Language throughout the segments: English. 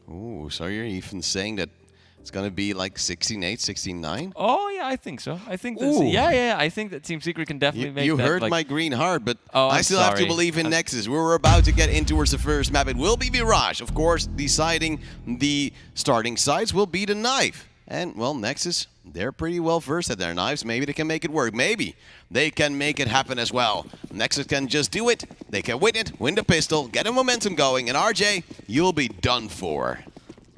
Ooh, so you're even saying that it's going to be like 16-8, 16-9? Oh, yeah, I think so. I think that. I think that Team Secret can definitely make you that. You hurt like, my green heart, but oh, I still have to believe in Nexus. We're about to get in towards the first map. It will be Mirage. Of course, deciding the starting sides will be the knife. And, well, Nexus, they're pretty well versed at their knives. Maybe they can make it work. Maybe they can make it happen as well. Nexus can just do it. They can win it, win the pistol, get a momentum going. And RJ, you'll be done for.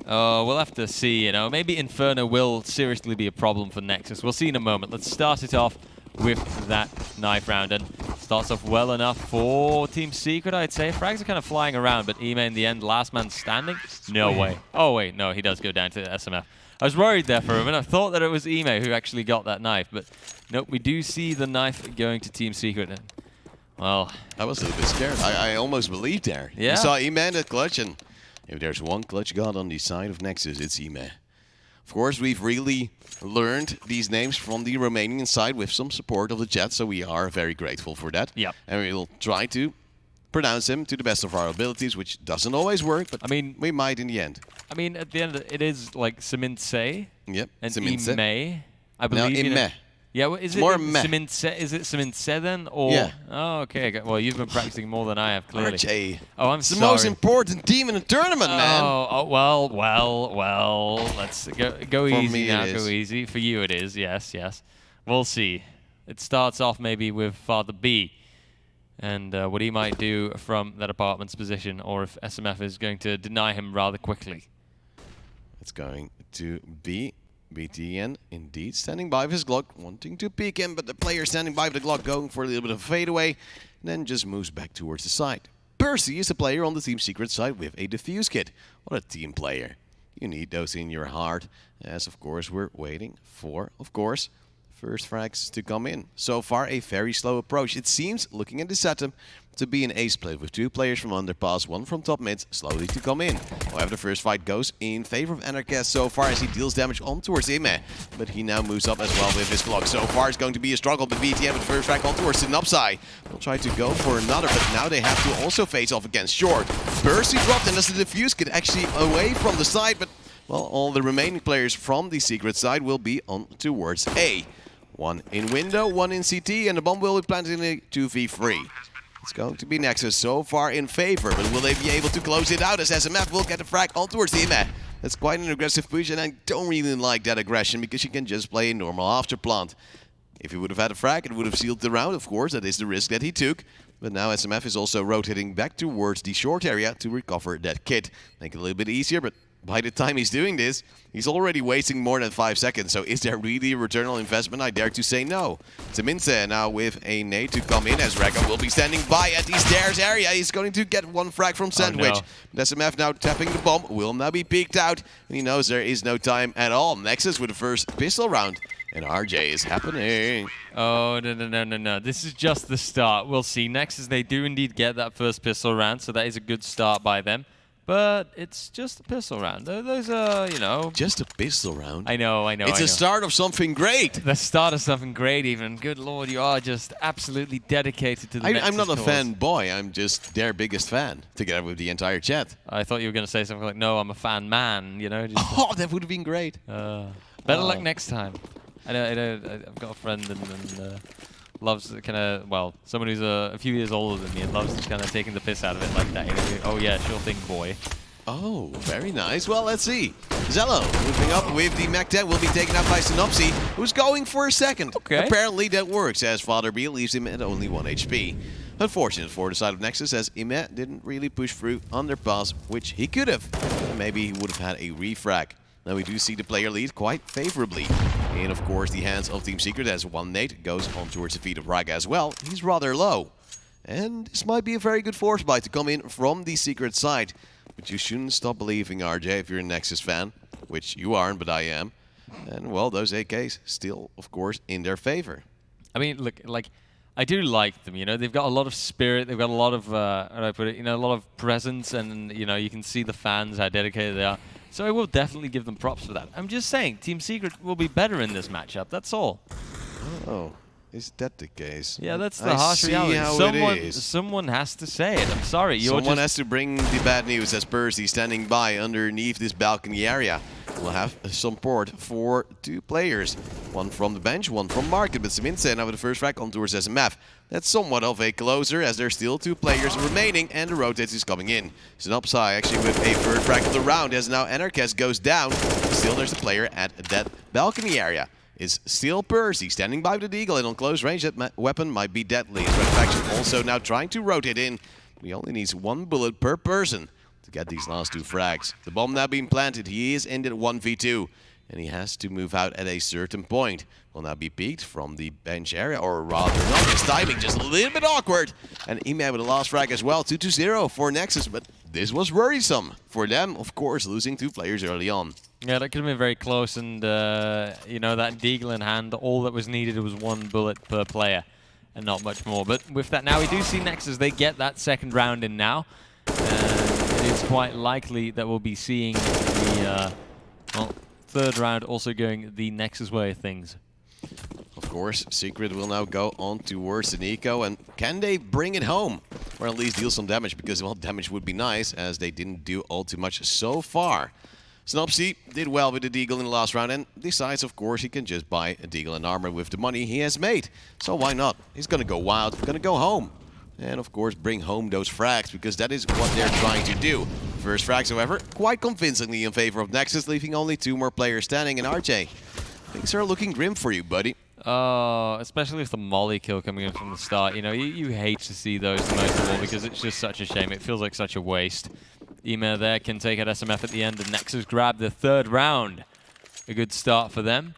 Oh, we'll have to see, you know. Maybe Inferno will seriously be a problem for Nexus. We'll see in a moment. Let's start it off with that knife round. And starts off well enough for Team Secret, I'd say. Frags are kind of flying around, but Ime in the end, last man standing? No way. Oh, wait, no, he does go down to SMF. I was worried there for a minute. I thought that it was Ime who actually got that knife, but nope, we do see the knife going to Team Secret. And, well, I was a little bit scared. I almost believed there. Yeah. You saw Ime in that clutch, and if there's one clutch god on the side of Nexus, it's Ime. Of course, we've really learned these names from the Romanian side with some support of the chat, so we are very grateful for that. Yep. And we'll try to pronounce them to the best of our abilities, which doesn't always work, but I mean, we might in the end. I mean, at the end, it is like Simintse. Yep. And Simintse. Ime, I believe. No, Ime. Yeah, well, is it more Simintse? Is it Simintse then? Or yeah. Oh, okay. Well, you've been practicing more than I have, clearly. RJ. Oh, I'm it's sorry. the most important team in the tournament, man. Oh, well. Let's go easy now. Go easy. For you, it is. Yes. We'll see. It starts off maybe with Father B, and what he might do from that apartment's position, or if SMF is going to deny him rather quickly. It's going to be BTN indeed standing by with his Glock, wanting to peek him, but the player standing by with the Glock going for a little bit of a fadeaway, and then just moves back towards the side. Percy is the player on the Team Secret side with a defuse kit. What a team player. You need those in your heart, as of course we're waiting for, of course, first frags to come in. So far, a very slow approach. It seems, looking at the setup, to be an ace split with two players from underpass, one from top mid, slowly to come in. However, the first fight goes in favor of Anarchist so far as he deals damage on towards Ime. But he now moves up as well with his Glock. So far, it's going to be a struggle, but BTM with the first frag on towards Synopsai. Will try to go for another, but now they have to also face off against Short. Percy dropped, and as the defuse kit actually away from the side, but, well, all the remaining players from the Secret side will be on towards A. One in window, one in CT, and the bomb will be planted in a 2v3. It's going to be Nexus so far in favor, but will they be able to close it out as SMF will get a frag on towards the Ime? That's quite an aggressive push, and I don't really like that aggression because you can just play a normal afterplant. If he would have had a frag, it would have sealed the round, of course. That is the risk that he took. But now SMF is also rotating back towards the short area to recover that kit. Make it a little bit easier, but by the time he's doing this, he's already wasting more than 5 seconds. So is there really a return on investment? I dare to say no. Simintse now with a nade to come in as Reka will be standing by at the stairs area. He's going to get one frag from Sandwich. Oh, no. SMF now tapping the bomb, will now be peeked out. And he knows there is no time at all. Nexus with the first pistol round. And RJ is happening. Oh, no. This is just the start. We'll see. Nexus, they do indeed get that first pistol round, so that is a good start by them. But it's just a pistol round. Those are, you know... Just a pistol round? I know. It's the start of something great. The start of something great, even. Good lord, you are just absolutely dedicated to the Nexus I'm not a cause. fanboy. I'm just their biggest fan, together with the entire chat. I thought you were going to say something like, no, I'm a fan man, you know? Just, oh, that would have been great. Better luck next time. I know, I've got a friend and loves kind of, well, someone who's a few years older than me and loves kind of taking the piss out of it like that. You know? Oh yeah, sure thing, boy. Oh, very nice. Well, let's see. Zello moving up with the Mech 10 will be taken out by Synopsy, who's going for a second. Okay. Apparently that works, as Father B leaves him at only 1 HP. Unfortunate for the side of Nexus, as Ime didn't really push through underpass, which he could have. Maybe he would have had a refrag. Now we do see the player lead quite favorably. In, of course, the hands of Team Secret as one nade goes on towards the feet of Raga as well. He's rather low. And this might be a very good force buy to come in from the Secret side. But you shouldn't stop believing, RJ, if you're a Nexus fan. Which you aren't, but I am. And, well, those AKs still, of course, in their favor. I mean, look, like, I do like them, you know. They've got a lot of spirit. They've got a lot of, how do I put it, you know, a lot of presence. And, you know, you can see the fans, how dedicated they are. So I will definitely give them props for that. I'm just saying, Team Secret will be better in this matchup. That's all. Oh. Is that the case? Yeah, that's the I harsh see reality. how Someone, it is. someone has to say it. I'm sorry. Someone has to bring the bad news as Percy standing by underneath this balcony area. We'll have support for 2 players. One from the bench, one from market. But Siminse now with the first frag on towards SMF. That's somewhat of a closer as there's still 2 players remaining and the rotate is coming in. Synopsai actually with a third frag of the round as now Anarchist goes down. Still there's a player at that balcony area. Is still Percy standing by with the Deagle, and on close range that weapon might be deadly. As Red Faction also now trying to rotate in. He only needs 1 bullet per person to get these last 2 frags. The bomb now being planted, he is in the 1v2, and he has to move out at a certain point. Will now be peeked from the bench area, or rather not. His timing just a little bit awkward. And Ime with the last frag as well, 2-0 for Nexus, but this was worrisome for them, of course, losing 2 players early on. Yeah, that could have been very close, and you know, that Deagle in hand, all that was needed was 1 bullet per player, and not much more. But with that now, we do see Nexus, they get that second round in now, and it is quite likely that we'll be seeing the well, third round also going the Nexus way of things. Of course, Secret will now go on towards the Nico, and can they bring it home? Or at least deal some damage, because, well, damage would be nice, as they didn't do all too much so far. Snopsy did well with the Deagle in the last round and decides, of course, he can just buy a Deagle and armor with the money he has made. So why not? He's gonna go wild, gonna go home. And, of course, bring home those frags, because that is what they're trying to do. First frags, however, quite convincingly in favor of Nexus, leaving only 2 more players standing. And RJ, things are looking grim for you, buddy. Especially with the molly kill coming in from the start. You know, you hate to see those the most of all, because it's just such a shame. It feels like such a waste. Ema there can take out SMF at the end, and Nexus grab the 3rd round. A good start for them.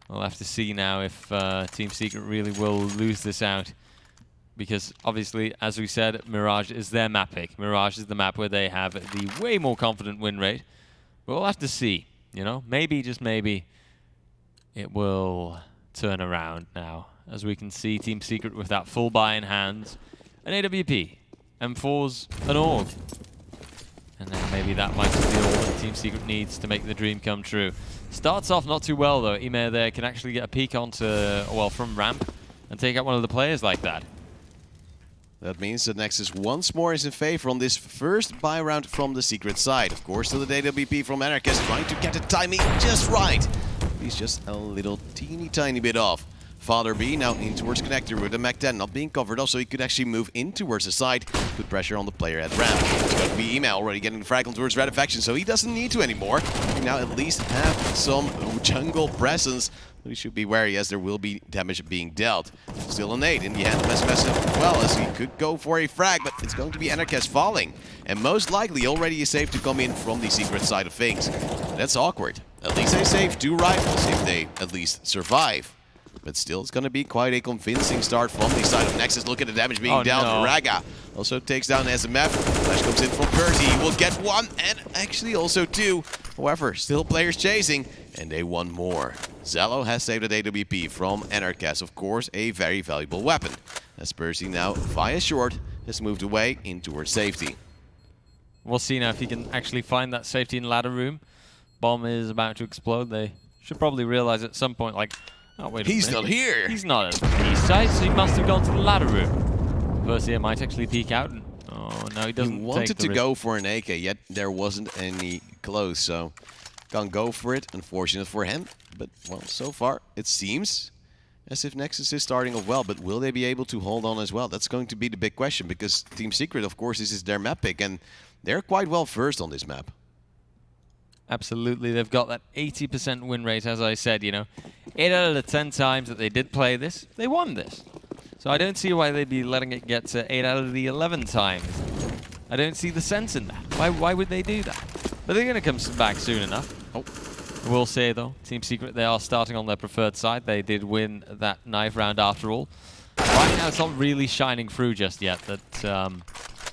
We'll have to see now if Team Secret really will lose this out. Because obviously, as we said, Mirage is their map pick. Mirage is the map where they have the way more confident win rate. But we'll have to see. You know, maybe, just maybe, it will turn around now. As we can see, Team Secret with that full buy in hands. An AWP, M4's an AUG. And then maybe that might be all that Team Secret needs to make the dream come true. Starts off not too well though. Ime there can actually get a peek onto, well, from ramp and take out one of the players like that. That means that Nexus once more is in favor on this first buy round from the Secret side. Of course, still the AWP from Anarchist trying to get the timing just right. He's just a little teeny tiny bit off. Father B now in towards connector with the Mac 10 not being covered up, so he could actually move in towards the side. Put pressure on the player at ramp. It's going to be Email already getting the frag on towards Red Faction, so he doesn't need to anymore. He now at least have some jungle presence. But he should be wary as there will be damage being dealt. Still a nade in the hand of SMS as well, as he could go for a frag, but it's going to be Anarchist falling. And most likely already is safe to come in from the Secret side of things. That's awkward. At least they save 2 rifles if they at least survive. But still, it's going to be quite a convincing start from the side of Nexus. Look at the damage being dealt. No. Raga also takes down SMF. Flash comes in from Percy. He will get 1 and actually also 2. However, still players chasing, and they want more. Zello has saved an AWP from Anarchist. Of course, a very valuable weapon. As Percy now, via short, has moved away in towards safety. We'll see now if he can actually find that safety in ladder room. Bomb is about to explode. They should probably realize at some point, like, oh, wait a minute. He's not here. He's not at the east side, so he must have gone to the ladder room. Versier might actually peek out. And, oh, no, he doesn't. He wanted take the to risk. go for an AK, yet there wasn't any close, so can't go for it. Unfortunate for him. But, well, so far, it seems as if Nexus is starting off well, but will they be able to hold on as well? That's going to be the big question, because Team Secret, of course, this is their map pick, and they're quite well versed on this map. Absolutely, they've got that 80% win rate, as I said, you know. 8 out of the 10 times that they did play this, they won this. So I don't see why they'd be letting it get to 8 out of the 11 times. I don't see the sense in that. Why would they do that? But they're going to come back soon enough. Oh. We'll say, though, Team Secret, they are starting on their preferred side. They did win that knife round after all. Right now, it's not really shining through just yet that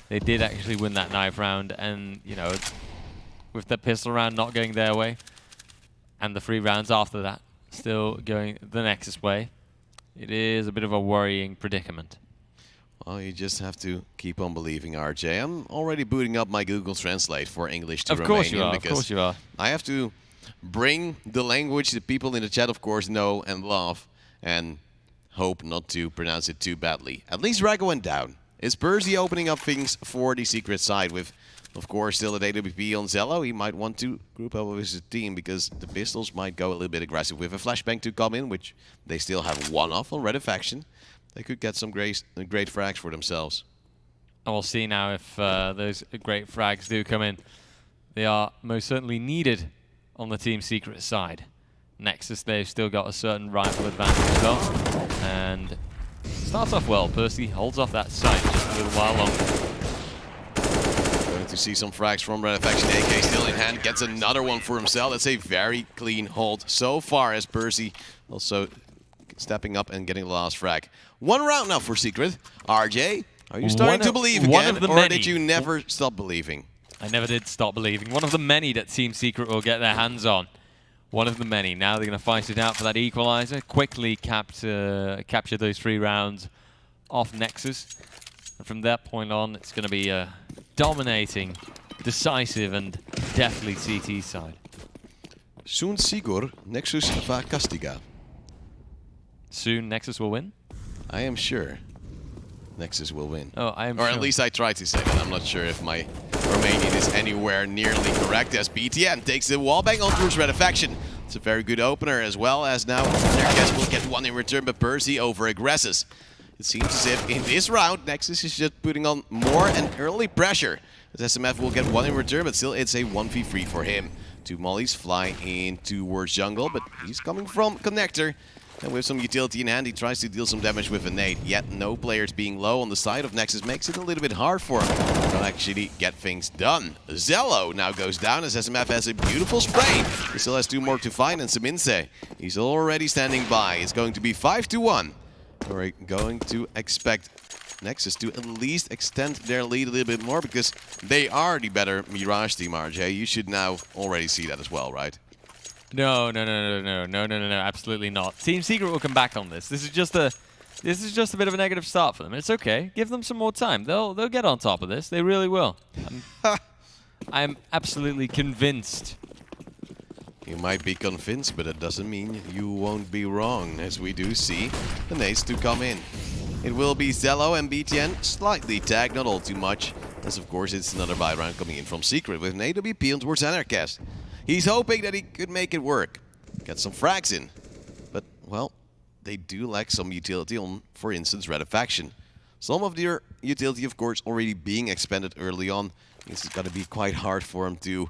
they did actually win that knife round. And, you know, with the pistol round not going their way, and the 3 rounds after that still going the Nexus way, it is a bit of a worrying predicament. Well, you just have to keep on believing, RJ. I'm already booting up my Google Translate for English to Romanian. Of course you are. I have to bring the language that people in the chat, of course, know and love. And hope not to pronounce it too badly. At least Raga went down. Is Percy opening up things for the secret side with, of course, still at AWP on Zello? He might want to group up with his team because the Pistols might go a little bit aggressive with a flashbang to come in, which they still have one off on Red Faction. They could get some great frags for themselves. And we'll see now if those great frags do come in. They are most certainly needed on the Team Secret side. Nexus, they've still got a certain rifle advantage as well. And starts off well. Percy holds off that site just a little while longer. Going to see some frags from Red Faction. AK still in hand, gets another one for himself. That's a very clean hold so far as Percy also stepping up and getting the last frag. One round now for Secret. RJ, are you starting to believe again, or did you never stop believing? I never did stop believing. One of the many that Team Secret will get their hands on. One of the many. Now they're going to fight it out for that equalizer. Quickly capture those 3 rounds off Nexus. And from that point on, it's going to be a dominating, decisive, and deathly CT side. Soon Sigur, Nexus va castiga. Soon Nexus will win? I am sure Nexus will win. Oh, I am Or sure. at least I tried to say that. I'm not sure if my Romanian is anywhere nearly correct as BTN takes the wallbang on towards Red Faction. It's a very good opener as well as now NEXUS will get one in return, but Percy over-aggresses. It seems as if in this round, Nexus is just putting on more and early pressure. As SMF will get one in return, but still it's a 1v3 for him. 2 mollies fly in towards jungle, but he's coming from connector. And with some utility in hand, he tries to deal some damage with a nade. Yet no players being low on the side of Nexus makes it a little bit hard for him to actually get things done. Zello now goes down as SMF has a beautiful spray. He still has 2 more to find, and Seminse, he's already standing by. It's going to be 5-1. We're going to expect Nexus to at least extend their lead a little bit more because they are the better Mirage team, RJ. You should now already see that as well, right? No, absolutely not. Team Secret will come back on this. This is just a bit of a negative start for them. It's okay. Give them some more time. They'll get on top of this. They really will. I'm absolutely convinced. You might be convinced, but it doesn't mean you won't be wrong, as we do see the nades to come in. It will be Zello and BTN, slightly tagged, not all too much, as of course it's another buy round coming in from Secret with an AWP on towards Anarchist. He's hoping that he could make it work, get some frags in, but, well, they do lack some utility on, for instance, Red Faction. Some of their utility, of course, already being expended early on. It's going to be quite hard for him to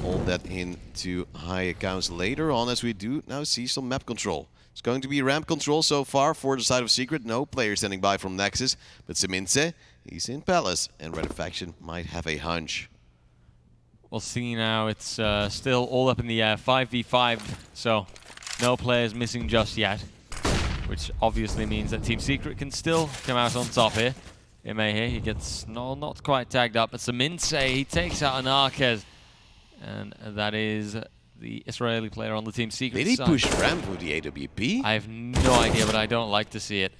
hold that into high accounts later on, as we do now see some map control. It's going to be ramp control so far for the side of Secret. No player standing by from Nexus, but Seminse, he's in Palace, and Red Faction might have a hunch. We'll see now. It's still all up in the air. 5v5, so no players missing just yet, which obviously means that Team Secret can still come out on top here. Ime here, he gets not quite tagged up, but Seminse, he takes out an Arquez, and that is the Israeli player on the Team Secret side. Did he push ramp with the AWP? I have no idea, but I don't like to see it.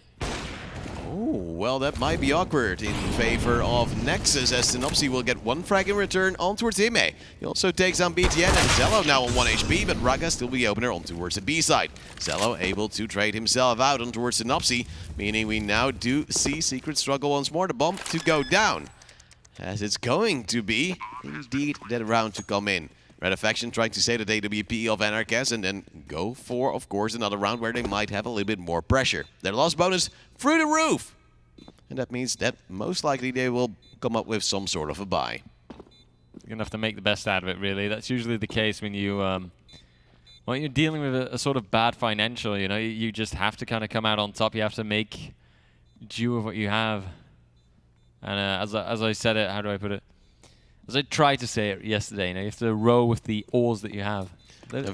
Oh, well, that might be awkward in favor of Nexus, as Synopsy will get 1 frag in return on towards Ime. He also takes on BTN and Zello now on 1 HP, but Raga still the opener on towards the B side. Zello able to trade himself out on towards Synopsy, meaning we now do see Secret struggle once more, the bomb to go down. As it's going to be, indeed, that round to come in. Red Faction trying to save the AWP of Anarchist and then go for, of course, another round where they might have a little bit more pressure. Their loss bonus through the roof! And that means that most likely they will come up with some sort of a buy. You're going to have to make the best out of it, really. That's usually the case when you, when you're dealing with a sort of bad financial, you know, you just have to kind of come out on top. You have to make due of what you have. And as I said it, how do I put it? As I tried to say it yesterday, you know, you have to row with the oars that you have. That's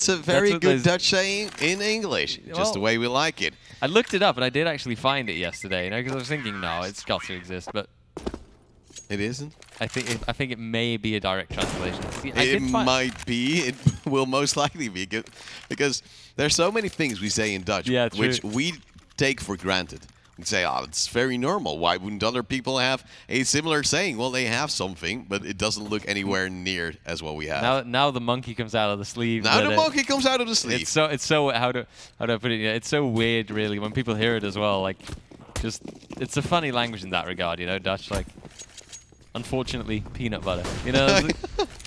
a very good Dutch saying in English. Just the way we like it. I looked it up, and I did actually find it yesterday, you know, because I was thinking, no, it's got to exist, but it isn't. I think it may be a direct translation. It might be. It will most likely be good, because there's so many things we say in Dutch which we take for granted. You'd say, oh, it's very normal. Why wouldn't other people have a similar saying? Well, they have something, but it doesn't look anywhere near as what we have. Now the monkey comes out of the sleeve. Now the monkey comes out of the sleeve. It's so how do I put it? Yeah, it's so weird, really, when people hear it as well. Like, just it's a funny language in that regard, you know, Dutch. Like, unfortunately, peanut butter. You know,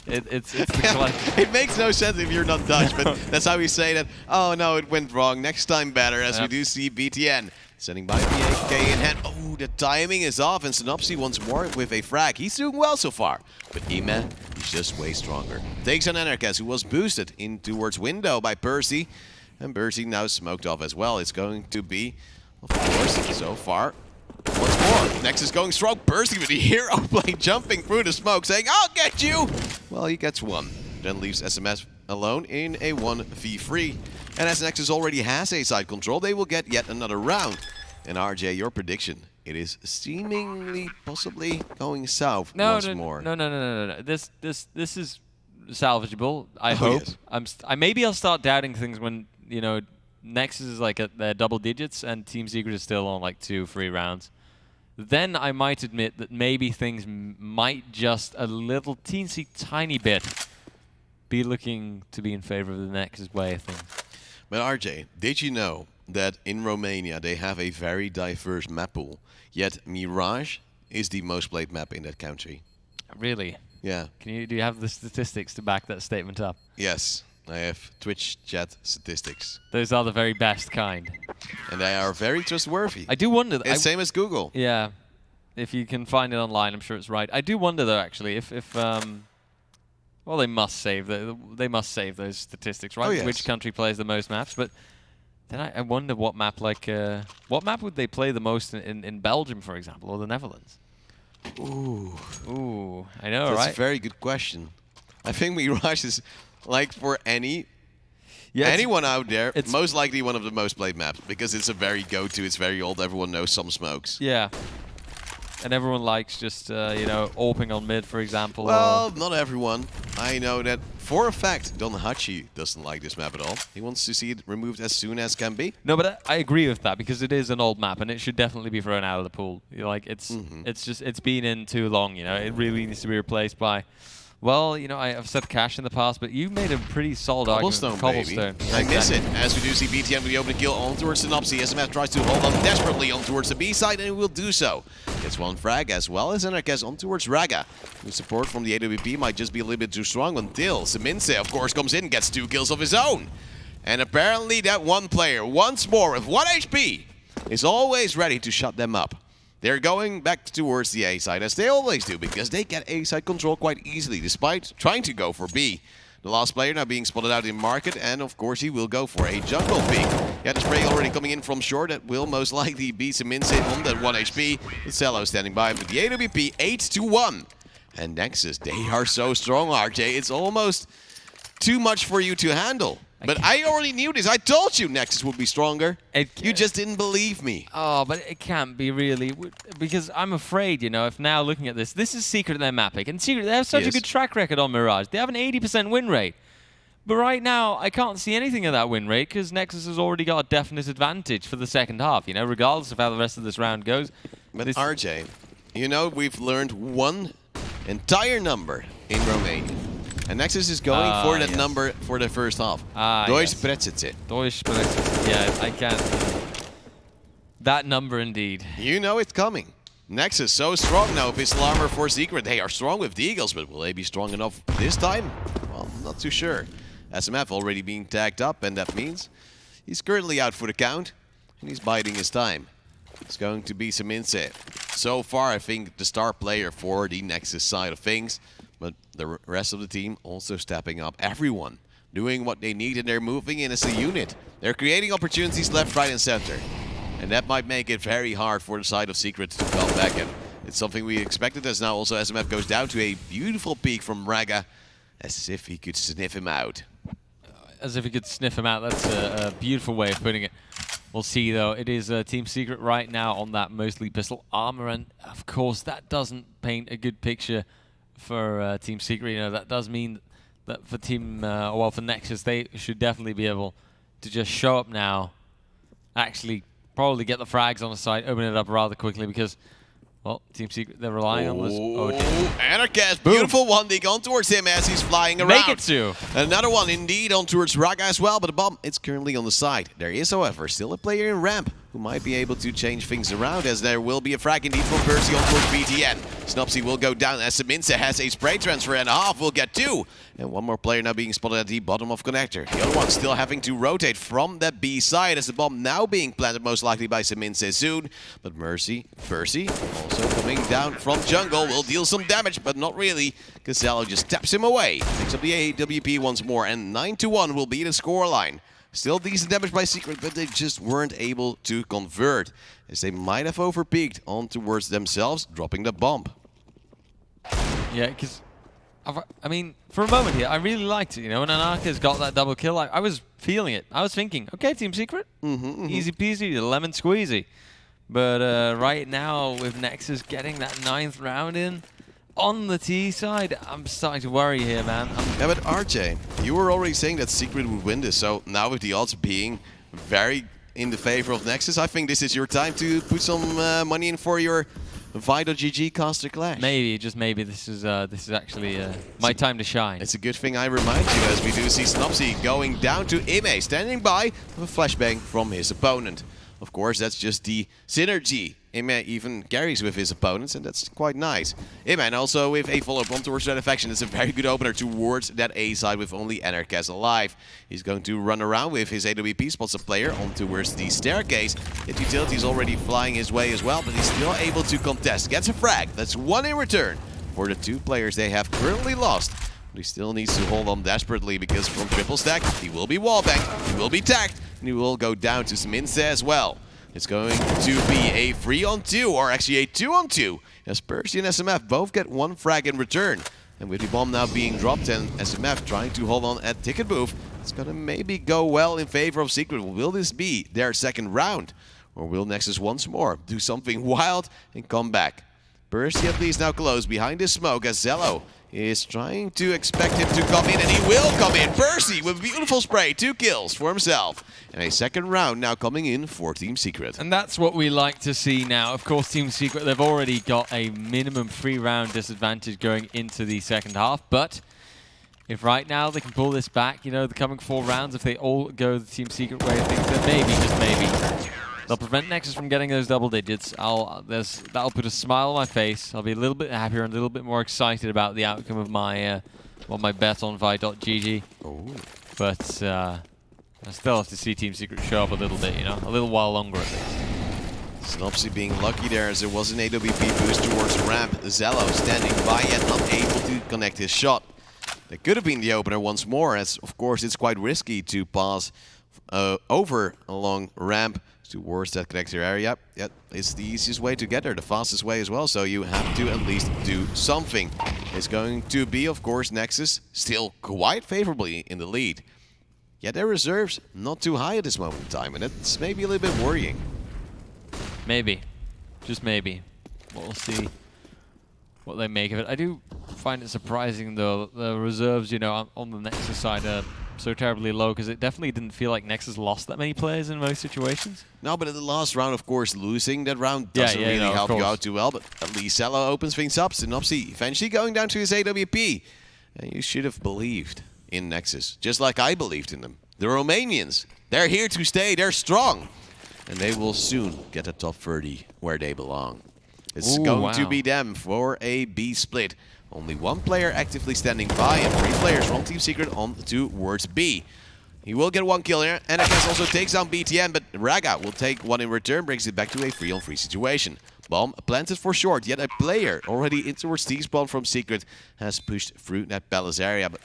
it's the it makes no sense if you're not Dutch, but that's how we say that. Oh no, it went wrong. Next time better, as we do see BTN. Sending by the AK in hand. Oh, the timing is off, and Synopsy once more with a frag. He's doing well so far, but Ime is just way stronger. Takes on NEXUS, who was boosted in towards window by Percy, and Percy now smoked off as well. It's going to be, of course, so far. Once more, Nexus going strong. Percy with the hero play, jumping through the smoke, saying, "I'll get you!" Well, he gets one, then leaves SMS alone in a 1v3. And as Nexus already has a side control, they will get yet another round. And RJ, your prediction? It is seemingly, possibly going south once more. No. This is salvageable. I hope. Yes. Maybe I'll start doubting things when, you know, Nexus is like at their double digits and Team Secret is still on like 2-3 rounds. Then I might admit that maybe things might just a little teensy tiny bit be looking to be in favor of the Nexus way of things. But RJ, did you know that in Romania they have a very diverse map pool, yet Mirage is the most played map in that country? Really? Yeah. Do you have the statistics to back that statement up? Yes, I have Twitch chat statistics. Those are the very best kind. And they are very trustworthy. I do wonder... It's same as Google. Yeah. If you can find it online, I'm sure it's right. I do wonder, though, actually, if well, they must save those statistics, right? Oh, yes. Which country plays the most maps? But then I wonder what map what map would they play the most in Belgium, for example, or the Netherlands? Ooh, I know, right? That's a very good question. I think Mirage is like for anyone out there, it's most likely one of the most played maps because it's a very go-to. It's very old. Everyone knows some smokes. Yeah. And everyone likes just, you know, AWPing on mid, for example. Well, not everyone. I know that for a fact, Don Hachi doesn't like this map at all. He wants to see it removed as soon as can be. No, but I agree with that because it is an old map and it should definitely be thrown out of the pool. You know, like it's just it's been in too long. You know, it really needs to be replaced by. Well, you know, I've said Cash in the past, but you made a pretty solid argument. Cobblestone, baby. I miss it. As we do see BTN with the opening kill on towards Synopsy. SMS tries to hold on desperately on towards the B side, and he will do so. Gets one frag as well as NRKS on towards Raga. The support from the AWP might just be a little bit too strong until Seminse, of course, comes in and gets 2 kills of his own. And apparently that one player, once more with 1 HP, is always ready to shut them up. They're going back towards the A side, as they always do, because they get A side control quite easily, despite trying to go for B. The last player now being spotted out in market, and of course he will go for a jungle peek. Yeah, the spray already coming in from short. That will most likely be Seminse on that 1 HP. The Cello standing by with the AWP 8-1. And Nexus, they are so strong, RJ. It's almost too much for you to handle. But I already knew this. I told you Nexus would be stronger. You just didn't believe me. Oh, but it can't be really. Because I'm afraid, you know, if now looking at this is Secret in their map pick. And Secret, they have such a good track record on Mirage. They have an 80% win rate. But right now, I can't see anything of that win rate because Nexus has already got a definite advantage for the second half, you know, regardless of how the rest of this round goes. But RJ, you know, we've learned one entire number in Romania. And Nexus is going for that number for the first half. Deutsch Brezitze. Deutsch Brezitze. Yeah, I can't. That number indeed. You know it's coming. Nexus so strong now. Pistol armor for Secret. They are strong with the Eagles, but will they be strong enough this time? Well, I'm not too sure. SMF already being tagged up, and that means he's currently out for the count, and he's biding his time. It's going to be Seminse. So far, I think the star player for the Nexus side of things. But the rest of the team also stepping up. Everyone doing what they need, and they're moving in as a unit. They're creating opportunities left, right, and center. And that might make it very hard for the side of Secret to come back. And it's something we expected, as now also SMF goes down to a beautiful peek from Raga, as if he could sniff him out. As if he could sniff him out. That's a beautiful way of putting it. We'll see, though. It is Team Secret right now on that mostly pistol armor. And, of course, that doesn't paint a good picture for Team Secret. You know, that does mean that for for Nexus, they should definitely be able to just show up now, actually probably get the frags on the side, open it up rather quickly because, well, Team Secret, they're relying on this. Oh, Anarchist, beautiful one. They gone towards him as he's flying around. Make it two. Another one indeed on towards Raga as well, but the bomb, it's currently on the side. There is, however, still a player in ramp who might be able to change things around, as there will be a frag indeed from Percy on towards BTN. Snopsy will go down as Seminse has a spray transfer and a half, will get two. And one more player now being spotted at the bottom of connector. The other one still having to rotate from that B side as the bomb now being planted most likely by Seminse soon. But Percy also coming down from jungle, will deal some damage, but not really. Casello just taps him away. Picks up the AWP once more, and 9-1 will be the scoreline. Still decent damage by Secret, but they just weren't able to convert, as they might have overpeaked on towards themselves, dropping the bomb. Yeah, because, I mean, for a moment here, I really liked it. You know, when Anarcha's got that double kill, I was feeling it. I was thinking, okay, Team Secret, easy peasy, lemon squeezy. But right now, with Nexus getting that 9th round in, on the T side, I'm starting to worry here, man. Yeah, but RJ, you were already saying that Secret would win this, so now with the odds being very in the favor of Nexus, I think this is your time to put some money in for your Vi.GG caster clash. Maybe, just maybe, this is actually my time to shine. It's a good thing I remind you, as we do see Snopsy going down to Ime, standing by with a flashbang from his opponent. Of course, that's just the synergy Ime even carries with his opponents, and that's quite nice. Ime also with a follow-up on towards Red Affection. It's a very good opener towards that A side with only Anarchist alive. He's going to run around with his AWP, spots a player on towards the staircase. His utility is already flying his way as well, but he's still able to contest. Gets a frag. That's one in return for the two players they have currently lost. But he still needs to hold on desperately, because from triple stack, he will be wallbanged, he will be tagged, and he will go down to Seminse as well. It's going to be a 3-on-2, or actually a 2-on-2, as Percy and SMF both get one frag in return. And with the bomb now being dropped and SMF trying to hold on at ticket booth, it's gonna maybe go well in favor of Secret. Will this be their second round? Or will Nexus once more do something wild and come back? Percy at least now close behind his smoke, as Zello is trying to expect him to come in, and he will come in. Percy with beautiful spray, 2 kills for himself. And a second round now coming in for Team Secret. And that's what we like to see now. Of course, Team Secret, they've already got a minimum 3-round disadvantage going into the second half, but if right now they can pull this back, you know, the coming 4 rounds, if they all go the Team Secret way of things, then maybe, just maybe, they'll prevent Nexus from getting those double digits. That'll put a smile on my face. I'll be a little bit happier and a little bit more excited about the outcome of my my bet on Vi.GG. But I still have to see Team Secret show up a little bit, you know, a little while longer at least. Snopsy being lucky there, as there was an AWP boost towards ramp. Zello standing by yet not able to connect his shot. That could have been the opener once more, as of course it's quite risky to pass over along ramp towards that connector area. Yep, it's the easiest way to get there, the fastest way as well, so you have to at least do something. It's going to be, of course, Nexus still quite favorably in the lead. Yet their reserves not too high at this moment in time, and it's maybe a little bit worrying. Maybe. Just maybe. We'll see what they make of it. I do find it surprising, though, the reserves, you know, on the Nexus side are so terribly low, because it definitely didn't feel like Nexus lost that many players in most situations. No, but in the last round, of course, losing that round doesn't really help you out too well, but at least Zello opens things up. Synopsy eventually going down to his AWP. And you should have believed in Nexus, just like I believed in them. The Romanians, they're here to stay, they're strong. And they will soon get a top 30 where they belong. It's going to be them for a B split. Only one player actively standing by, and 3 players from Team Secret on towards B. He will get 1 kill here, and I guess also takes down BTN, but Raga will take 1 in return, brings it back to a 3-on-3 situation. Bomb planted for short, yet a player already in towards T-spawn from Secret has pushed through that palace area, but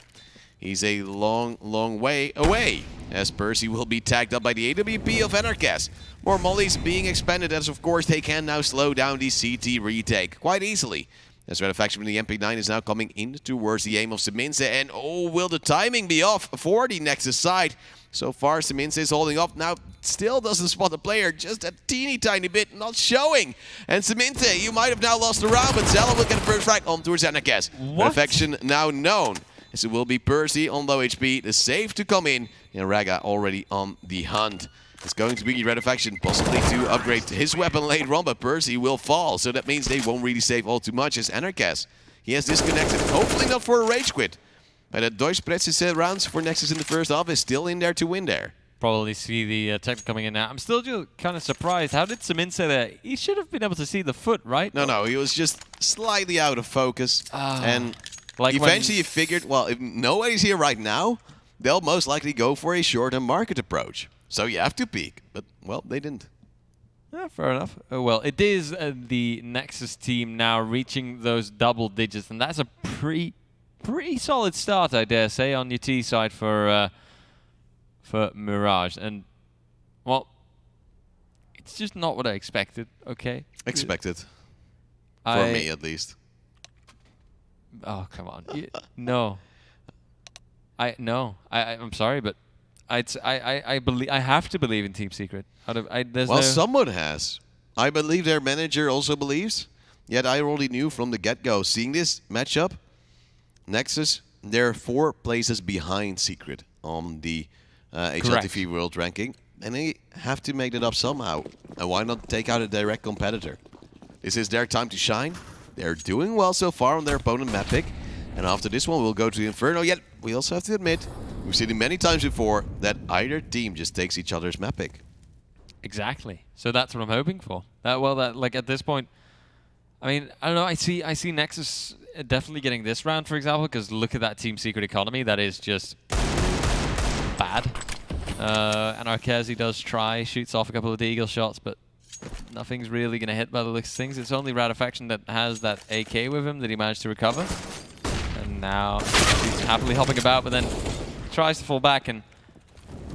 he's a long, long way away, as Percy will be tagged up by the AWP of Anarchist. More mollies being expended, as of course they can now slow down the CT retake quite easily. As Red Affection from the MP9 is now coming in towards the aim of Seminse, and oh, will the timing be off for the Nexus side? So far, Seminse is holding up. Now, still doesn't spot the player, just a teeny tiny bit, not showing. And Seminse, you might have now lost the round, but Zello will get a first frag on towards Anarchist. Red Affection now known, as it will be Percy on low HP, the save to come in, and Raga already on the hunt. It's going to be Redafaction possibly to upgrade his weapon later on, but Percy will fall. So that means they won't really save all too much as Anarchas. He has disconnected. Hopefully not for a rage quit. But the Deutsch Pretzes rounds for Nexus in the first half is still in there to win there. Probably see the tech coming in now. I'm still just kind of surprised. How did Samin say that? He should have been able to see the foot, right? No, he was just slightly out of focus. And like eventually he figured, well, if nobody's here right now, they'll most likely go for a short-term market approach. So you have to peek. But, well, they didn't. Yeah, fair enough. Well, it is the Nexus team now reaching those double digits, and that's a pretty solid start, I dare say, on your T side for Mirage. And, well, it's just not what I expected, okay? Expected. For me, at least. Oh, come on. No. I'm sorry, but I believe I have to believe in Team Secret. Someone has. I believe their manager also believes. Yet I already knew from the get-go, seeing this matchup, Nexus, they're 4 places behind Secret on the HLTV World Ranking, and they have to make it up somehow. And why not take out a direct competitor? This is their time to shine. They're doing well so far on their opponent map pick. And after this one, we'll go to Inferno. Yet, we also have to admit, we've seen it many times before, that either team just takes each other's map pick. Exactly. So that's what I'm hoping for. Like at this point, I mean, I don't know. I see Nexus definitely getting this round, for example, because look at that Team Secret economy. That is just bad. And Arkezzi does try, shoots off a couple of Deagle shots, but nothing's really going to hit by the looks of things. It's only Redafaction that has that AK with him that he managed to recover. And now he's happily hopping about, but then tries to fall back, and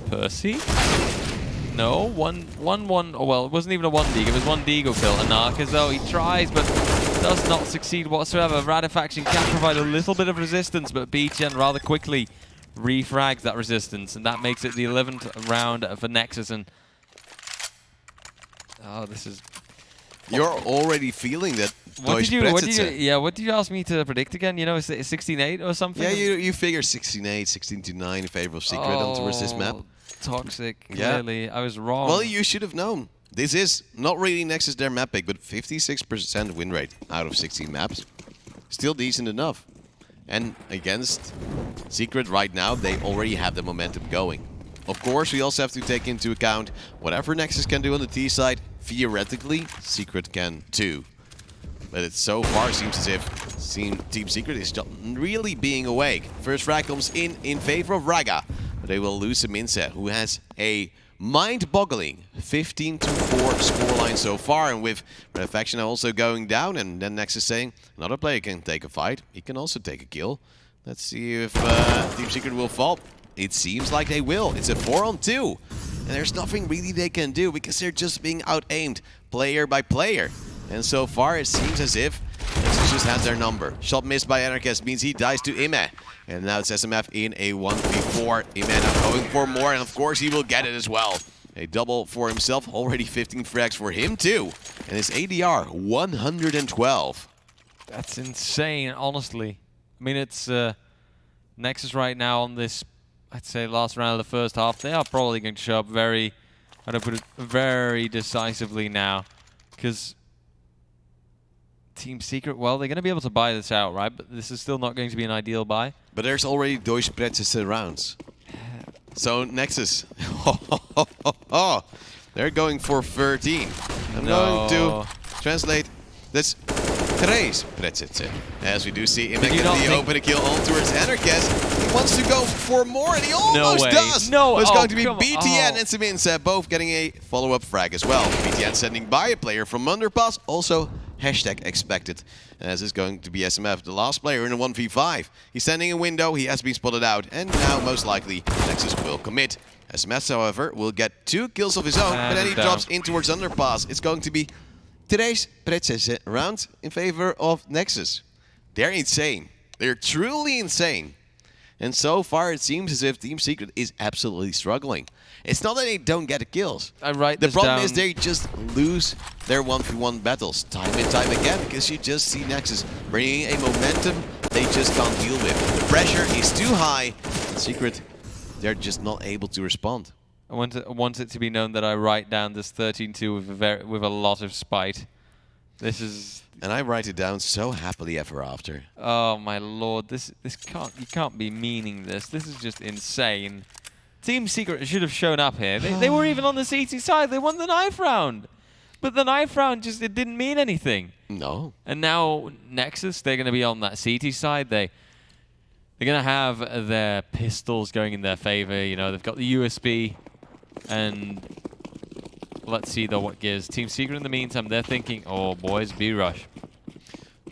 Percy? No, one. Oh, well, it wasn't even a 1 Deagle, it was 1 Deagle kill. Anarchas, though, he tries, but does not succeed whatsoever. Redafaction can provide a little bit of resistance, but BTN rather quickly refrags that resistance, and that makes it the 11th round for Nexus. And oh, this is... You're already feeling that. What did you ask me to predict again? You know, is it 16-8 or something? Yeah, you figure 16-8, 16-9 in favor of Secret on towards this map. Toxic, clearly. Yeah. I was wrong. Well, you should have known. This is not really Nexus their map pick, but 56% win rate out of 16 maps. Still decent enough. And against Secret right now, they already have the momentum going. Of course, we also have to take into account whatever Nexus can do on the T side, theoretically, Secret can too. But it so far seems as if Team Secret is just really being awake. First frag comes in favor of Raga. But they will lose Mince, who has a mind-boggling 15-4 scoreline so far. And with Redafaction also going down, and then Nexus saying another player can take a fight. He can also take a kill. Let's see if Team Secret will fall. It seems like they will. It's a 4-on-2. And there's nothing really they can do because they're just being out-aimed player by player. And so far, it seems as if Nexus just has their number. Shot missed by Anarchist means he dies to Ime. And now it's SMF in a 1v4. Ime now going for more, and of course he will get it as well. A double for himself, already 15 frags for him too. And his ADR, 112. That's insane, honestly. I mean, it's Nexus right now on this, I'd say, last round of the first half. They are probably going to show up very, how do I put it, very decisively now. Because Team Secret, well, they're going to be able to buy this out, right? But this is still not going to be an ideal buy. But there's already Deutsch Pretzes rounds. So Nexus, they're going for 13. I'm going to translate this. Tres Pretzes. As we do see him get the open kill on towards Anarchist. He wants to go for more, and he almost does. No, it's going to be BTN and Seminse both getting a follow-up frag as well. BTN sending by a player from Underpass, also hashtag expected, as is going to be SMF, the last player in a 1v5. He's sending a window, he has been spotted out, and now most likely Nexus will commit. SMS, however, will get 2 kills of his own, but then he drops in towards Underpass. It's going to be today's Pretzes round in favor of Nexus. They're insane. They're truly insane. And so far, it seems as if Team Secret is absolutely struggling. It's not that they don't get the kills. The problem is they just lose their 1v1 battles time and time again, because you just see Nexus bringing a momentum they just can't deal with. The pressure is too high. Secret, they're just not able to respond. I want it to be known that I write down this 13-2 with a lot of spite. This is. And I write it down so happily ever after. Oh my lord! This you can't be meaning this. This is just insane. Team Secret should have shown up here. They were even on the CT side. They won the knife round, but the knife round it didn't mean anything. No. And now Nexus, they're going to be on that CT side. They're going to have their pistols going in their favor. You know, they've got the USB, and let's see though what gives. Team Secret in the meantime, they're thinking, oh boys, B rush.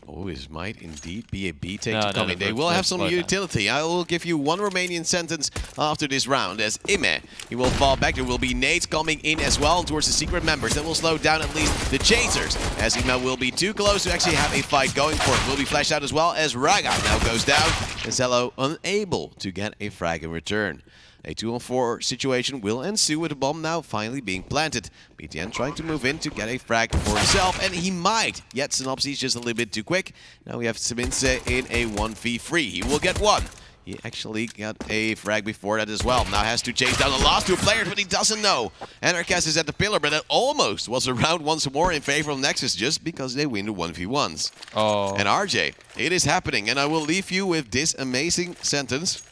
Oh, this might indeed be a B take No, to come in. They will have some slow down. utility. I will give you one Romanian sentence after this round as Ime. He will fall back. There will be nades coming in as well towards the Secret members. That will slow down at least the chasers, as Ime will be too close to actually have a fight going for it. Will be flashed out as well as Raga now goes down. And Zello unable to get a frag in return. A 2-on-4 situation will ensue with the bomb now finally being planted. BTN trying to move in to get a frag for himself, and he might. Yet Synopsis just a little bit too quick. Now we have Seminse in a 1v3. He will get one. He actually got a frag before that as well. Now has to chase down the last two players, but he doesn't know. Anarchist is at the pillar, but it almost was a round once more in favor of Nexus just because they win the 1v1s. Oh. And RJ, it is happening, and I will leave you with this amazing sentence.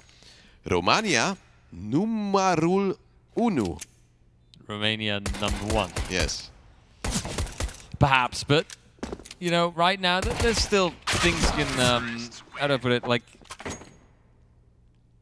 Romania Numarul unu. Romania #1. Yes. Perhaps, but you know, right now there's still things can how do I put it? Like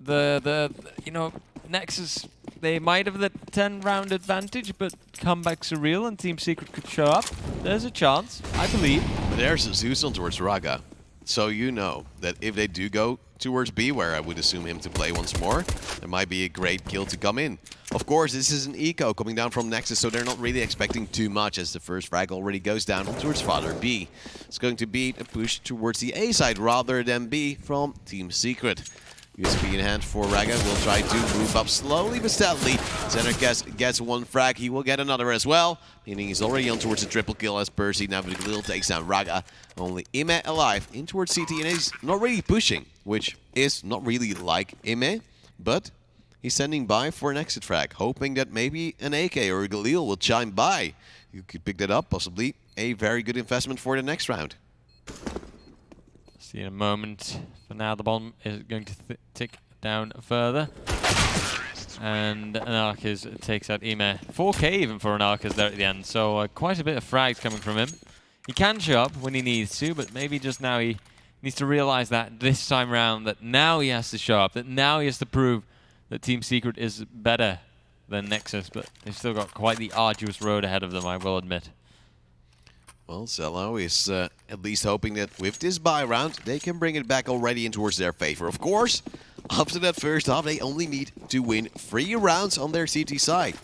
the you know, Nexus, they might have the 10-round advantage, but comebacks are real and Team Secret could show up. There's a chance, I believe. There's Zeus on towards Raga. So you know that if they do go towards B, where I would assume him to play once more, there might be a great kill to come in. Of course, this is an eco coming down from Nexus, so they're not really expecting too much as the first frag already goes down towards Father B. It's going to be a push towards the A side rather than B from Team Secret. USB in hand for Raga, will try to move up slowly but steadily. Center gets one frag, he will get another as well, meaning he's already on towards a triple kill as Percy now with a little takes down Raga. Only Ime alive in towards CT, and he's not really pushing, which is not really like Ime, but he's standing by for an exit frag, hoping that maybe an AK or a Galil will chime by. You could pick that up, possibly a very good investment for the next round. See in a moment. For now, the bomb is going to tick down further. And Anarchis takes out Ime. 4k even for Anarchis there at the end, so quite a bit of frags coming from him. He can show up when he needs to, but maybe just now he needs to realize that this time round, that now he has to show up, that now he has to prove that Team Secret is better than Nexus, but they've still got quite the arduous road ahead of them, I will admit. Well, Zello is at least hoping that with this buy round, they can bring it back already in towards their favor. Of course, after that first half, they only need to win 3 rounds on their CT side.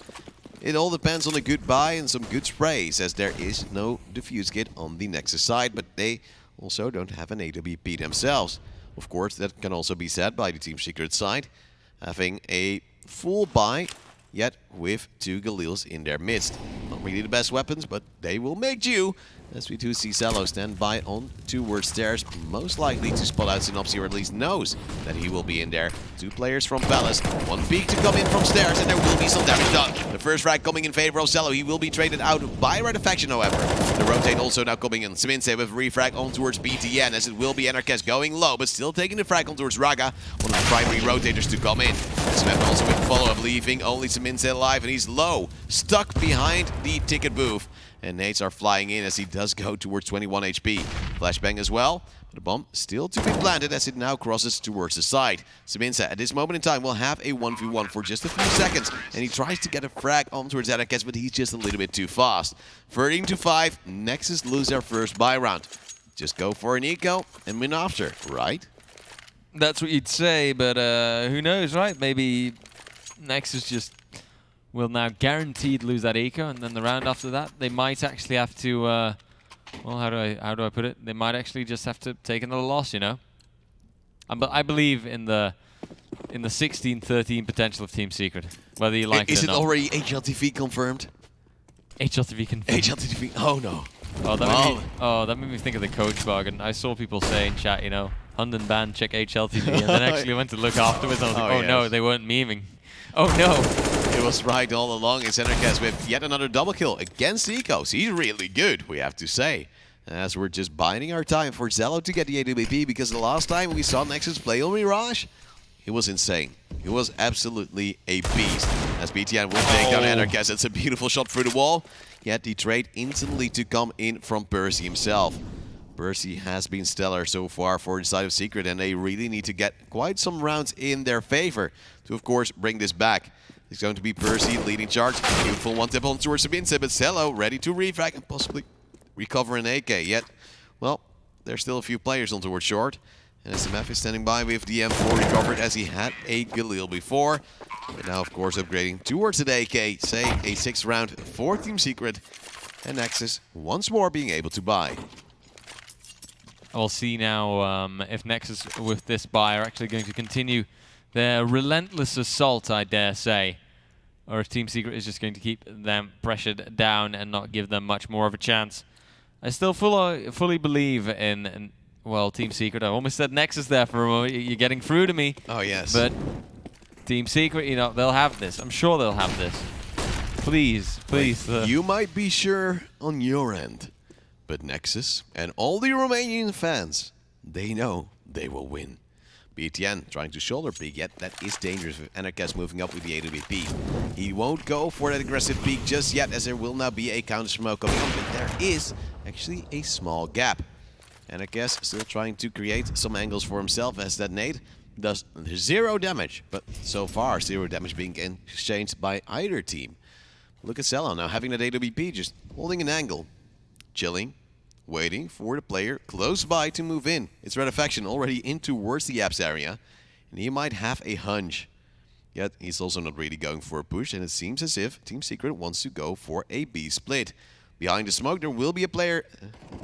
It all depends on a good buy and some good sprays, as there is no defuse kit on the Nexus side, but they also don't have an AWP themselves. Of course, that can also be said by the Team Secret side, having a full buy, yet with 2 Galils in their midst. Not really the best weapons, but they will make do. As we do see Zello stand by on towards stairs, most likely to spot out Synopsy, or at least knows that he will be in there. 2 players from Palace, 1 peek to come in from stairs, and there will be some damage done. The first frag coming in favor of Zello. He will be traded out by Redefaction, however. The rotate also now coming in. Sminse with refrag on towards BTN, as it will be Anarchist going low, but still taking the frag on towards Raga, one of the primary rotators to come in. Smith also with follow-up, leaving only Sminse alive, and he's low, stuck behind the ticket booth. And nades are flying in as he does go towards 21 HP. Flashbang as well. But the bomb still to be planted as it now crosses towards the side. Seminsa at this moment in time will have a 1v1 for just a few seconds. And he tries to get a frag on towards Anarchist, but he's just a little bit too fast. 13-5, Nexus lose their first buy round. Just go for an eco and win after, right? That's what you'd say, but who knows, right? Maybe Nexus just will now guaranteed lose that eco, and then the round after that, they might actually have to, well, how do I put it? They might actually just have to take another loss, you know? But I believe in the 16-13 potential of Team Secret, whether you like it or not. Is it already HLTV confirmed? HLTV confirmed. HLTV, oh no. Oh, that made me think of the coach bargain. I saw people say in chat, you know, Hunden ban, check HLTV, and then actually went to look afterwards, and I was like, oh yes. no, they weren't memeing. Oh no. was right all along. It's NEXUS with yet another double kill against Ecos. He's really good, we have to say. As we're just biding our time for Zello to get the AWP, because the last time we saw NEXUS play on Mirage, he was insane. He was absolutely a beast. As BTN will take down NEXUS. It's a beautiful shot through the wall. Yet the trade instantly to come in from Percy himself. Percy has been stellar so far for the side of Secret, and they really need to get quite some rounds in their favor to, of course, bring this back. It's going to be Percy leading charge. Beautiful one-tip on towards Sabinse, but Cello ready to refrag and possibly recover an AK. Yet, well, there's still a few players on towards short. And SMF is standing by with the M4 recovered as he had a Galil before. But now, of course, upgrading towards the AK, saying a 6th round for Team Secret. And NEXUS once more being able to buy. We'll see now if NEXUS with this buy are actually going to continue their relentless assault, I dare say. Or if Team Secret is just going to keep them pressured down and not give them much more of a chance. I still fully believe in well, Team Secret. I almost said NEXUS there for a moment. You're getting through to me. Oh, yes. But Team Secret, you know, they'll have this. I'm sure they'll have this. Please, please. You might be sure on your end. But NEXUS and all the Romanian fans, they know they will win. BTN trying to shoulder peek, yet that is dangerous with NEXUS moving up with the AWP. He won't go for that aggressive peek just yet, as there will now be a counter smoke coming on, but there is actually a small gap. NEXUS still trying to create some angles for himself, as that nade does 0 damage, but so far 0 damage being exchanged by either team. Look at Cello now having that AWP, just holding an angle, chilling, waiting for the player close by to move in. It's Redafaction already in towards the apps area, and he might have a hunch. Yet he's also not really going for a push, and it seems as if Team Secret wants to go for a B split. Behind the smoke, there will be a player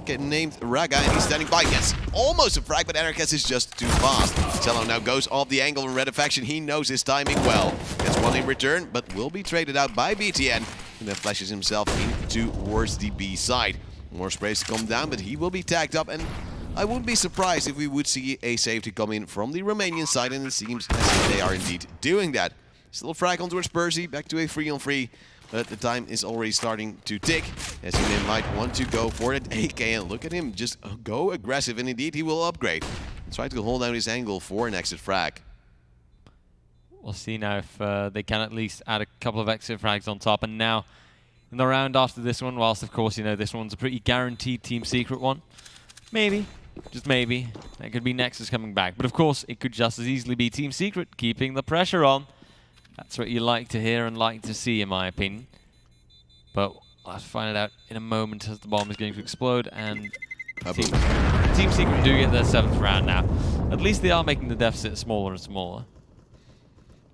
named Raga, and he's standing by. Yes, almost a frag, but NEXUS is just too fast. Cello now goes off the angle in Redafaction. He knows his timing well. Gets one in return, but will be traded out by BTN, and then flashes himself in towards the B side. More sprays to come down, but he will be tagged up, and I wouldn't be surprised if we would see a save to come in from the Romanian side, and it seems as if they are indeed doing that. Still a frag on towards Percy, back to a 3-on-3. But the time is already starting to tick, as he might want to go for it. AK, and look at him just go aggressive, and indeed he will upgrade. Try to hold down his angle for an exit frag. We'll see now if they can at least add a couple of exit frags on top. And now, in the round after this one, whilst of course, you know, this one's a pretty guaranteed Team Secret one. Maybe, just maybe, that could be NEXUS coming back. But of course, it could just as easily be Team Secret keeping the pressure on. That's what you like to hear and like to see, in my opinion. But I'll find it out in a moment as the bomb is going to explode, and Team Secret do get their 7th round now. At least they are making the deficit smaller and smaller.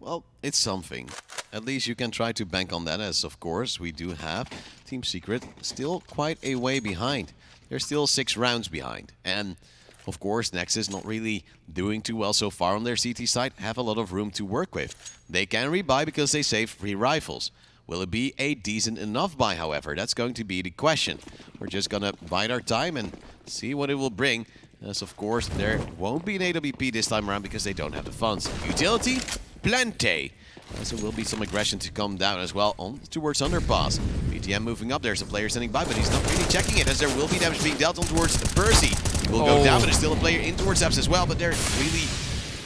Well, it's something. At least you can try to bank on that, as of course we do have Team Secret still quite a way behind. They're still 6 rounds behind. And of course, NEXUS not really doing too well so far on their CT side, have a lot of room to work with. They can rebuy because they save 3 rifles. Will it be a decent enough buy, however? That's going to be the question. We're just gonna bide our time and see what it will bring. As of course, there won't be an AWP this time around because they don't have the funds. Utility? Plenty. So there will be some aggression to come down as well on towards underpass. BTM moving up. There's a player standing by, but he's not really checking it, as there will be damage being dealt on towards Percy. He will go down, but there's still a player in towards apps as well, but they're really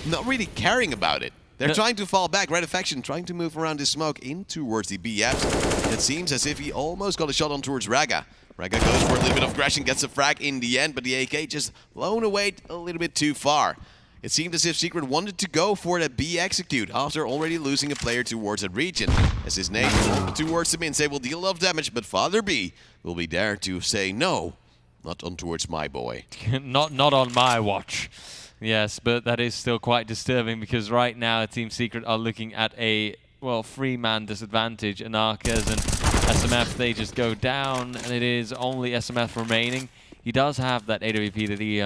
not really caring about it. They're trying to fall back. Redafaction trying to move around this smoke in towards the B apps. It seems as if he almost got a shot on towards Raga. Raga goes for a little bit of aggression, gets a frag in the end, but the AK just blown away a little bit too far. It seemed as if Secret wanted to go for that B execute after already losing a player towards that region. As his name towards the Mince will deal a lot of damage, but Father B will be there to say no, not on towards my boy. not on my watch. Yes, but that is still quite disturbing, because right now Team Secret are looking at a, well, 3-man disadvantage. Anarchas and SMF, they just go down, and it is only SMF remaining. He does have that AWP that he,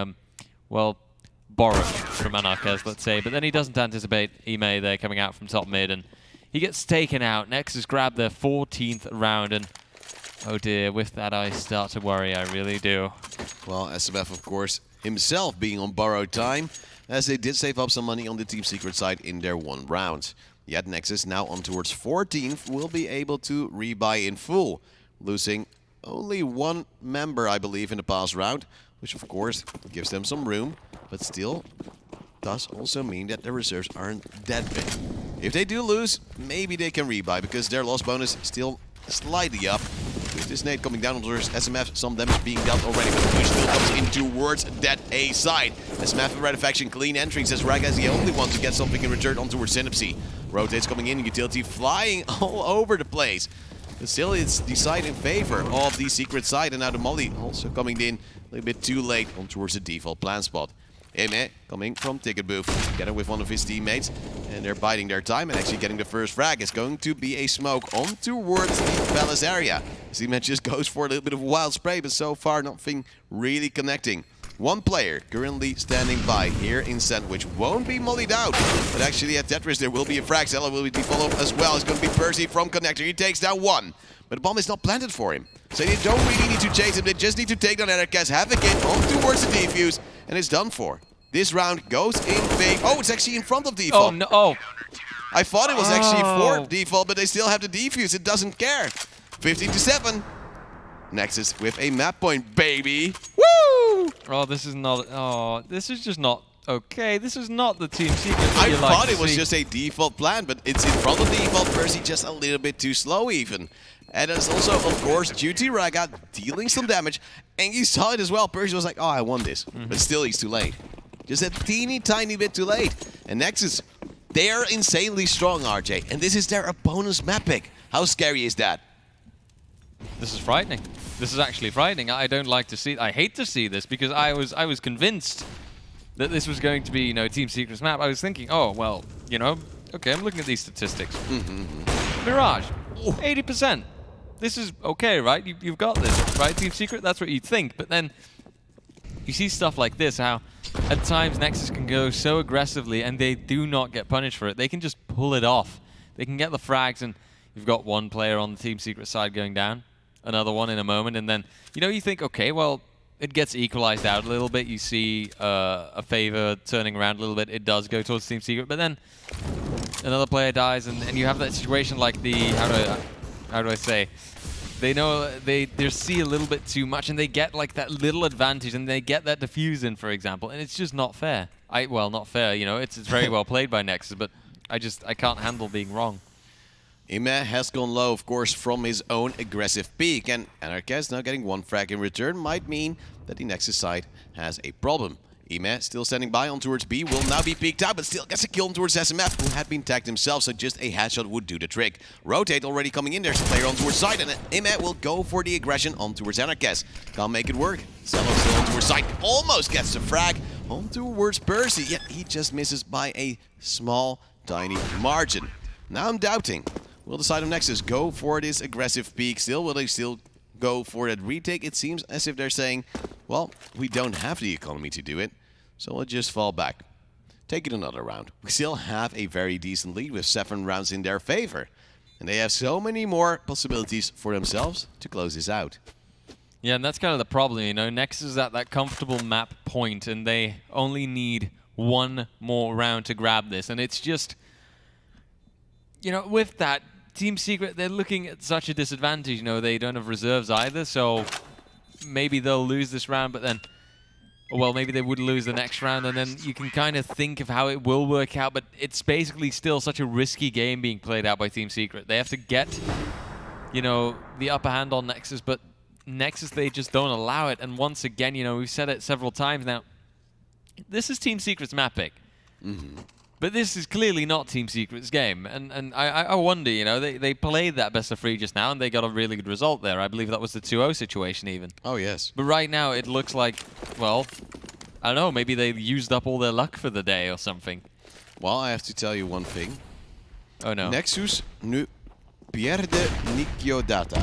well, borrowed from Anarchas, let's say, but then he doesn't anticipate Ime there coming out from top mid, and he gets taken out. NEXUS grab their 14th round, and oh dear, with that I start to worry, I really do. Well, SMF, of course, himself being on borrowed time, as they did save up some money on the Team Secret side in their 1 round. Yet NEXUS now on towards 14th will be able to rebuy in full, losing only one member, I believe, in the past round, which of course gives them some room, but still does also mean that their reserves aren't that big. If they do lose, maybe they can rebuy, because their loss bonus is still slightly up. With this nade coming down towards SMF, some damage being dealt already, but the push still comes in towards that A side. SMF and Redafaction clean entries, as Raga is the only one to get something in return on towards Synapsy. Rotates coming in, utility flying all over the place. But still, it's decided in favor of the secret side, and now the Molly also coming in a little bit too late on towards the default plan spot. Eme coming from Ticket Booth, together with one of his teammates, and they're biding their time and actually getting the first frag. It's going to be a smoke on towards the Palace area. Seaman just goes for a little bit of a wild spray, but so far nothing really connecting. One player currently standing by here in Sandwich won't be mollied out, but actually at Tetris there will be a frag. Zella will be followed as well. It's going to be Percy from Connector. He takes down one, but the bomb is not planted for him. So they don't really need to chase him, they just need to take down NEXUS, have a game on towards the defuse, and it's done for. This round goes in favor. Oh, it's actually in front of default. Oh, no. Oh. I thought it was actually for default, but they still have the defuse. It doesn't care. 15-7. NEXUS with a map point, baby. Woo! Oh, this is not. Oh, this is just not okay. This is not the team secret. I thought it was just a default plan, but it's in front of default. Percy just a little bit too slow, even. And it's also, of course, due to Raga dealing some damage. And you saw it as well. Percy was like, oh, I won this. But still, he's too late. Just a teeny tiny bit too late. And NEXUS, they are insanely strong, RJ. And this is their opponent's map pick. How scary is that? This is frightening. This is actually frightening. I don't like to see. I hate to see this, because I was convinced that this was going to be, you know, Team Secret's map. I was thinking, oh well, you know, okay, I'm looking at these statistics. Mirage, 80%. This is okay, right? You've got this, right? Team Secret, that's what you'd think. But then you see stuff like this, how at times NEXUS can go so aggressively and they do not get punished for it. They can just pull it off. They can get the frags, and you've got one player on the Team Secret side going down, another one in a moment, and then, you know, you think, okay, well, it gets equalized out a little bit. You see a favor turning around a little bit. It does go towards Team Secret, but then another player dies, and you have that situation like the, how do I say, they know they see a little bit too much, and they get like that little advantage, and they get that defuse in, for example, and it's just not fair. Well, not fair, you know, it's very well played by NEXUS, but I can't handle being wrong. Ime has gone low, of course, from his own aggressive peak, and Anarchist now getting one frag in return might mean that the NEXUS side has a problem. Ime still standing by on towards B, will now be peeked out, but still gets a kill on towards SMF, who had been tagged himself, so just a headshot would do the trick. Rotate already coming in, there's a player on towards side, and Ime will go for the aggression on towards Anarchist. Can't make it work. Cello still on towards side, almost gets the frag on towards Percy, yet he just misses by a small, tiny margin. Now I'm doubting. Will the side of NEXUS go for this aggressive peak still? Will they still go for that retake? It seems as if they're saying, well, we don't have the economy to do it, so we'll just fall back. Take it another round. We still have a very decent lead with 7 rounds in their favor. And they have so many more possibilities for themselves to close this out. Yeah, and that's kind of the problem, you know. NEXUS is at that comfortable map point, and they only need one more round to grab this. And it's just, you know, with that, Team Secret, they're looking at such a disadvantage. You know, they don't have reserves either, so maybe they'll lose this round, but then, well, maybe they would lose the next round, and then you can kind of think of how it will work out, but it's basically still such a risky game being played out by Team Secret. They have to get, you know, the upper hand on NEXUS, but NEXUS, they just don't allow it. And once again, you know, we've said it several times now, this is Team Secret's map pick. But this is clearly not Team Secret's game, and I wonder, you know, they played that best of 3 just now, and they got a really good result there. I believe that was the 2-0 situation even. Oh, yes. But right now, it looks like, well, I don't know, maybe they used up all their luck for the day or something. Well, I have to tell you one thing. Oh, no. NEXUS nu pierde Nikio data.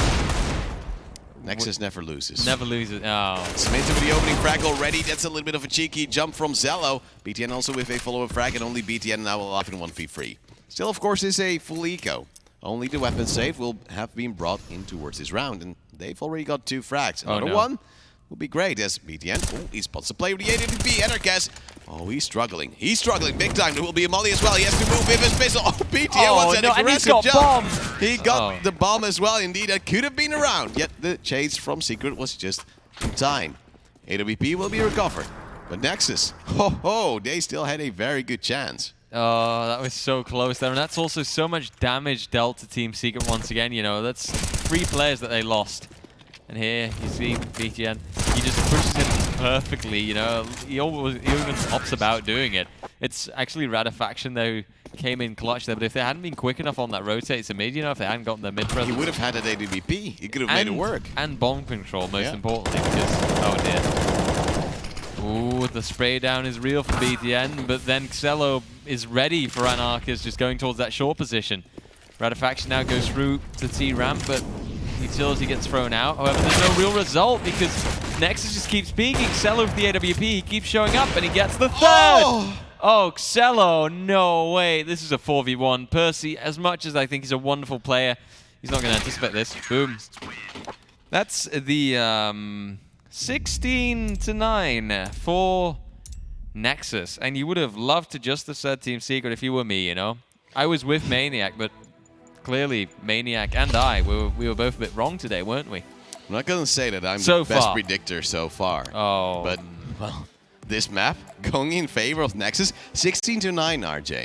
NEXUS never loses. Never loses. Oh. Smith with the opening frag already. That's a little bit of a cheeky jump from Zello. BTN also with a follow-up frag, and only BTN now alive in 1v3. Still, of course, is a full eco. Only the weapon save will have been brought in towards this round, and they've already got 2 frags. Another one would be great as BTN. Oh, he spots the play with the AWP. Entercast. Oh, he's struggling. He's struggling big time. There will be a molly as well. He has to move with his pistol. Oh, BTN wants an and he's aggressive got jump. bomb. He got the bomb as well. Indeed, that could have been around. Yet the chase from Secret was just in time. AWP will be recovered. But Nexus, ho, they still had a very good chance. Oh, that was so close there. And that's also so much damage dealt to Team Secret once again. You know, that's 3 players that they lost. And here, you see BTN, he just pushes him perfectly, you know. He even hops about doing it. It's actually Radafaction, though, came in clutch there. But if they hadn't been quick enough on that rotate to mid, you know, if they hadn't gotten their mid presence. He would have had that AWP. He could have made it work. And bomb control, most importantly, because, oh dear. Ooh, the spray down is real for BTN, but then Xello is ready for Anarchus, just going towards that short position. Radafaction now goes through to T-Ramp, but utility gets thrown out. However, there's no real result because Nexus just keeps peeking. Xello with the AWP, he keeps showing up and he gets the third! Oh, Xello, no way. This is a 4v1. Percy, as much as I think he's a wonderful player, he's not going to anticipate this. Boom. That's the 16-9 for Nexus. And you would have loved to just have said Team Secret if you were me, you know? I was with Maniac, but clearly Maniac and we were both a bit wrong today, weren't we? I'm not going to say that I'm so the best far. predictor so far. Oh. But, well, this map going in favor of Nexus, 16-9, RJ.